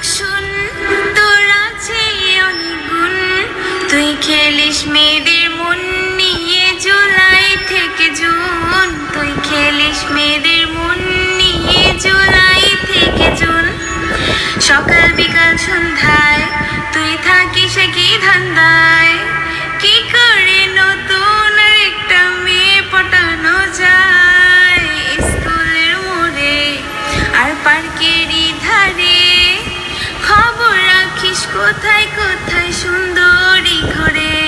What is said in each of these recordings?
শুন, তোর আছে অনেক গুণ। তুই খেলিস মেয়েদের মন নিয়ে জুলাই থেকে জুন। তুই খেলিস মেয়েদের মন নিয়ে জুলাই থেকে জুন। সকাল বিকাল সন্ধ্যায় তুই থাকিস কি ধান্দায়। কি করে নতুন একটা মেয়ে পটানো যায়। স্কুলের মোড়ে আর পার্কেরই ধারে খবর রাখিস কোথায় কোথায় সুন্দরী ঘরে।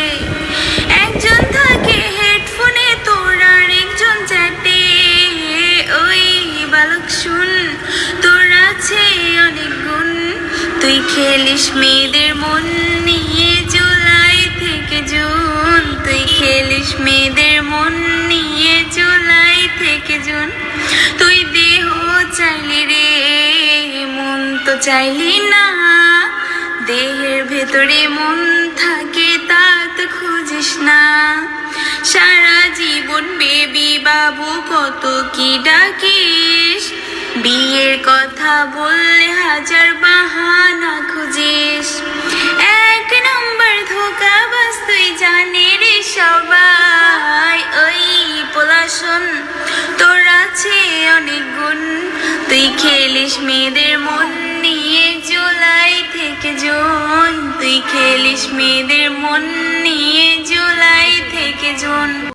একজন থাকে হেডফোনে তোর আর একজন চ্যাটে। ওই বালক শুন, তোর আছে অনেক গুণ। তুই খেলিস মেয়েদের মন নিয়ে জুলাই থেকে জুন। তুই খেলিস মেয়েদের মন নিয়ে জুলাই থেকে জুন। তুই দেহ চাইলি রে, মন তো চাইলি না। দেহের ভেতরে মন থাকে তা তো খুঁজিস না। সারা জীবন বেবি বাবু কত কি ডাকিস। বিয়ের কথা বললে হাজার বাহানা খুঁজিস। এক নম্বর ধোঁকাবাজ তুই জানে রে সবাই। ওই পোলা শোন, তোর আছে অনেক গুণ। তুই খেলিস মেয়েদের মন নিয়ে জুলাই থেকে জুন। তুই খেলিস মেয়েদের মন নিয়ে জুলাই থেকে জুন।